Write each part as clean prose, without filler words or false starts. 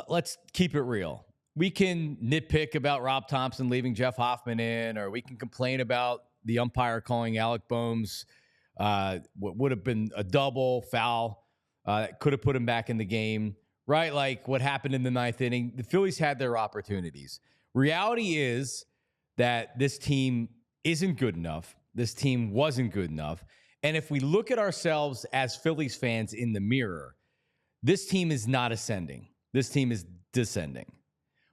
let's keep it real. We can nitpick about Rob Thompson leaving Jeff Hoffman in, or we can complain about the umpire calling Alec Bohm's what would have been a double foul that could have put him back in the game, right? Like what happened in the ninth inning. The Phillies had their opportunities. Reality is that this team isn't good enough. This team wasn't good enough. And if we look at ourselves as Phillies fans in the mirror, this team is not ascending. This team is descending.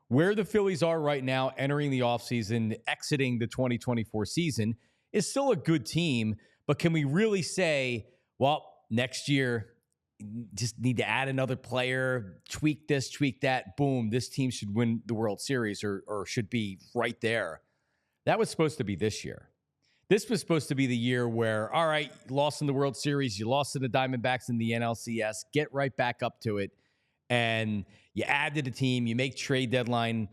Where the Phillies are right now, entering the offseason, exiting the 2024 season, is still a good team. But can we really say, well, next year, just need to add another player, tweak this, tweak that, boom, this team should win the World Series or should be right there? That was supposed to be this year. This was supposed to be the year where, all right, you lost in the World Series, you lost to the Diamondbacks in the NLCS, get right back up to it, and you add to the team, you make trade deadline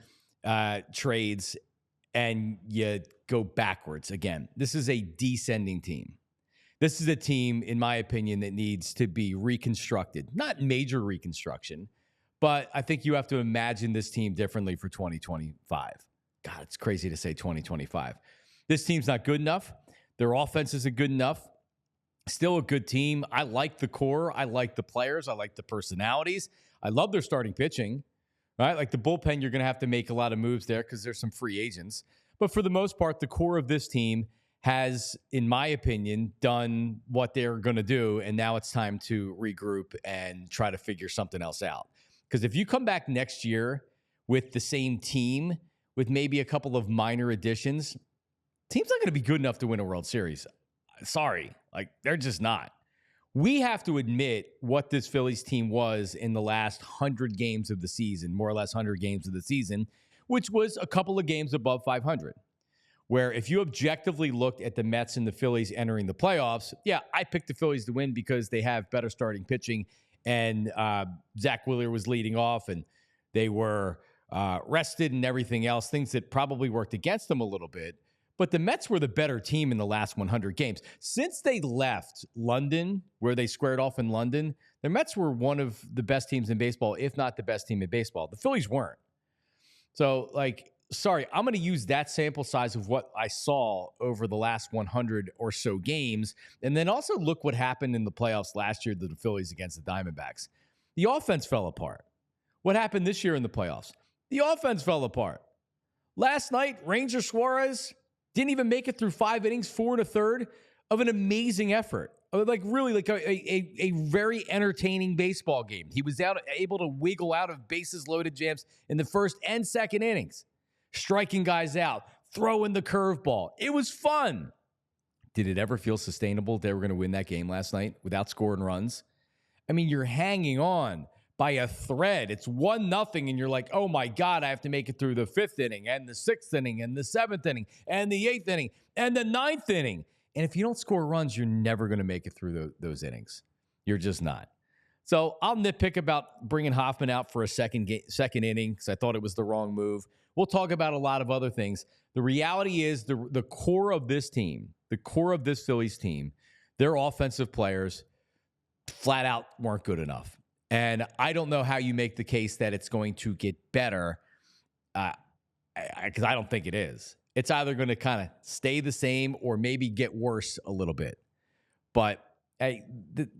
trades, and you go backwards again. This is a descending team. This is a team, in my opinion, that needs to be reconstructed. Not major reconstruction, but I think you have to imagine this team differently for 2025. God, it's crazy to say 2025. This team's not good enough. Their offense isn't good enough. Still a good team. I like the core. I like the players. I like the personalities. I love their starting pitching, right? Like the bullpen, you're going to have to make a lot of moves there because there's some free agents. But for the most part, the core of this team has, in my opinion, done what they're going to do. And now it's time to regroup and try to figure something else out. Because if you come back next year with the same team, with maybe a couple of minor additions, team's not going to be good enough to win a World Series. Sorry. Like, they're just not. We have to admit what this Phillies team was in the last 100 games of the season, more or less 100 games of the season, which was a couple of games above 500. Where if you objectively looked at the Mets and the Phillies entering the playoffs, yeah, I picked the Phillies to win because they have better starting pitching, and Zach Wheeler was leading off, and they were rested and everything else, things that probably worked against them a little bit. But the Mets were the better team in the last 100 games. Since they left London, where they squared off in London, the Mets were one of the best teams in baseball, if not the best team in baseball. The Phillies weren't. So, like, sorry, I'm going to use that sample size of what I saw over the last 100 or so games. And then also look what happened in the playoffs last year to the Phillies against the Diamondbacks. The offense fell apart. What happened this year in the playoffs? The offense fell apart. Last night, Ranger Suarez didn't even make it through 5 innings, 4 1/3 of an amazing effort. Like really like a very entertaining baseball game. He was able to wiggle out of bases loaded jams in the first and second innings, striking guys out, throwing the curveball. It was fun. Did it ever feel sustainable they were going to win that game last night without scoring runs? I mean, you're hanging on by a thread. It's 1-0, and you're like, oh my God, I have to make it through the 5th inning and the 6th inning and the 7th inning and the 8th inning and the 9th inning. And if you don't score runs, you're never going to make it through those innings. You're just not. So I'll nitpick about bringing Hoffman out for a second inning because I thought it was the wrong move. We'll talk about a lot of other things. The reality is the core of this team, the core of this Phillies team, their offensive players flat out weren't good enough. And I don't know how you make the case that it's going to get better because I don't think it is. It's either going to kind of stay the same or maybe get worse a little bit. But hey,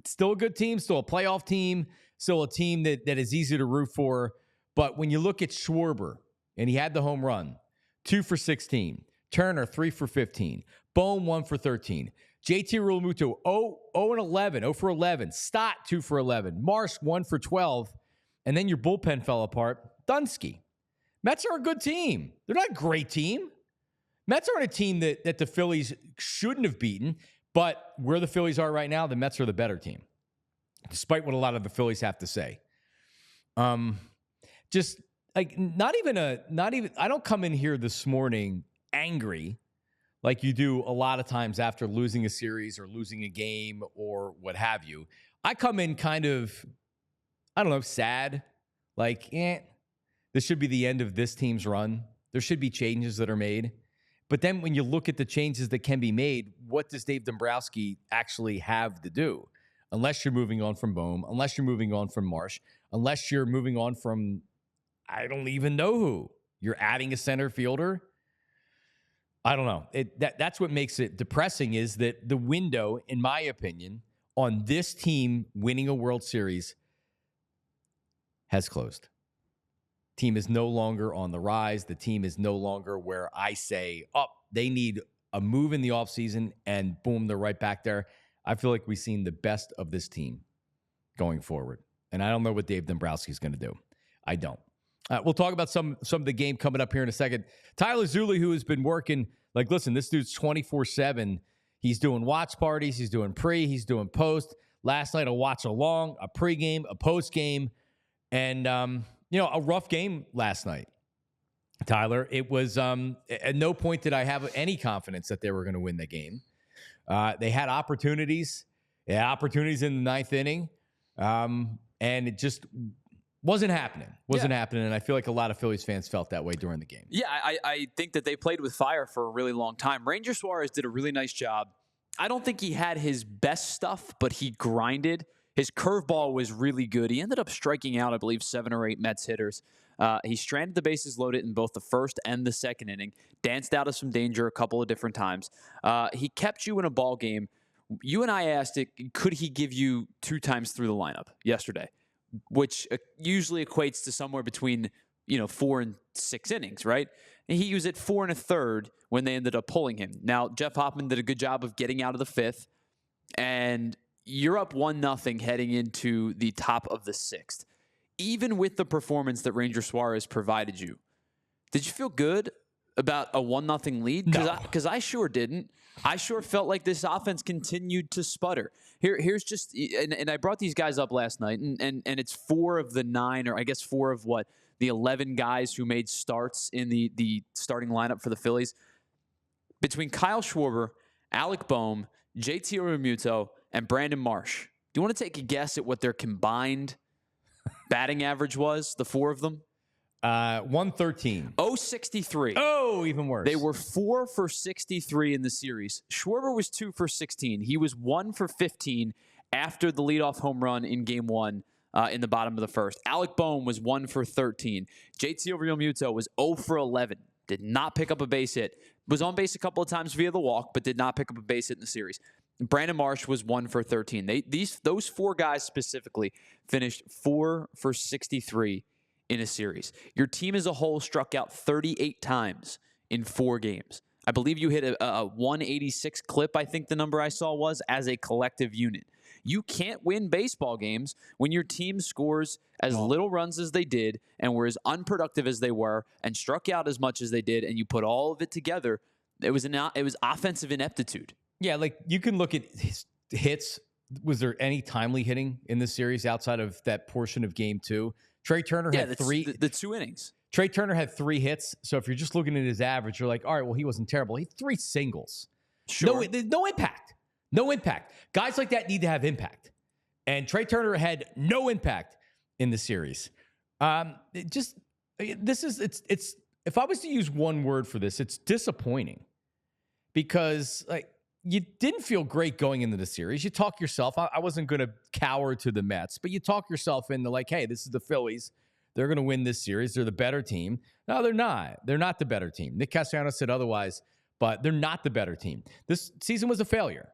still a good team, still a playoff team, still a team that is easy to root for. But when you look at Schwarber, and he had the home run, 2 for 16. Turner, 3 for 15. Bohm, 1 for 13. JT Realmuto, 0 for 11. Stott, 2 for 11. Marsh, 1 for 12. And then your bullpen fell apart. Dunsky. Mets are a good team. They're not a great team. Mets aren't a team that the Phillies shouldn't have beaten, but where the Phillies are right now, the Mets are the better team, despite what a lot of the Phillies have to say. Just like I don't come in here this morning angry like you do a lot of times after losing a series or losing a game or what have you. I come in kind of, I don't know, sad. Like, this should be the end of this team's run. There should be changes that are made. But then when you look at the changes that can be made, what does Dave Dombrowski actually have to do? Unless you're moving on from Bohm, unless you're moving on from Marsh, unless you're moving on from I don't even know who. You're adding a center fielder. I don't know. That's what makes it depressing is that the window, in my opinion, on this team winning a World Series has closed. Team is no longer on the rise. The team is no longer where I say, they need a move in the offseason, and boom, they're right back there. I feel like we've seen the best of this team going forward. And I don't know what Dave Dombrowski is going to do. I don't. We'll talk about some of the game coming up here in a second. Tyler Zulli, who has been working, listen, this dude's 24/7. He's doing watch parties. He's doing pre. He's doing post. Last night, a watch along, a pregame, a postgame, and, a rough game last night. Tyler, it was at no point did I have any confidence that they were going to win the game. They had opportunities. They had opportunities in the ninth inning, and it just wasn't happening. Happening, and I feel like a lot of Phillies fans felt that way during the game. Yeah, I think that they played with fire for a really long time. Ranger Suarez did a really nice job. I don't think he had his best stuff, but he grinded. His curveball was really good. He ended up striking out, I believe, 7 or 8 Mets hitters. He stranded the bases loaded in both the first and the second inning, danced out of some danger a couple of different times. He kept you in a ball game. You and I asked it, could he give you 2 times through the lineup yesterday, which usually equates to somewhere between 4 and 6 innings, right? And he used it 4 1/3 when they ended up pulling him. Now, Jeff Hoffman did a good job of getting out of the 5th, and you're up 1-0 heading into the top of the 6th. Even with the performance that Ranger Suarez provided you, did you feel good about a 1-0 lead? Because I sure didn't. I sure felt like this offense continued to sputter. Here's just, and I brought these guys up last night, and it's 4 of the 9, or I guess 4 of the 11 guys who made starts in the starting lineup for the Phillies. Between Kyle Schwarber, Alec Boehm, JT Realmuto, and Brandon Marsh. Do you want to take a guess at what their combined batting average was, the 4 of them? 113. 063. Oh, even worse. They were 4 for 63 in the series. Schwarber was 2 for 16. He was 1 for 15 after the leadoff home run in Game 1 in the bottom of the first. Alec Boehm was 1 for 13. JT Realmuto was 0 for 11. Did not pick up a base hit. Was on base a couple of times via the walk, but did not pick up a base hit in the series. Brandon Marsh was 1 for 13. Those 4 guys specifically finished 4 for 63 in a series. Your team as a whole struck out 38 times in 4 games. I believe you hit a 186 clip, I think the number I saw was, as a collective unit. You can't win baseball games when your team scores as little runs as they did and were as unproductive as they were and struck out as much as they did, and you put all of it together. It was offensive ineptitude. Yeah, you can look at hits. Was there any timely hitting in this series outside of that portion of Game 2? Trey Turner had 3. The 2 innings. Trey Turner had 3 hits. So if you're just looking at his average, you're like, all right, well, he wasn't terrible. He had 3 singles. Sure. No impact. No impact. Guys like that need to have impact. And Trey Turner had no impact in the series. If I was to use one word for this, it's disappointing. Because you didn't feel great going into the series. You talk yourself. I wasn't going to cower to the Mets, but you talk yourself into hey, this is the Phillies. They're going to win this series. They're the better team. No, they're not. They're not the better team. Nick Castellanos said otherwise, but they're not the better team. This season was a failure.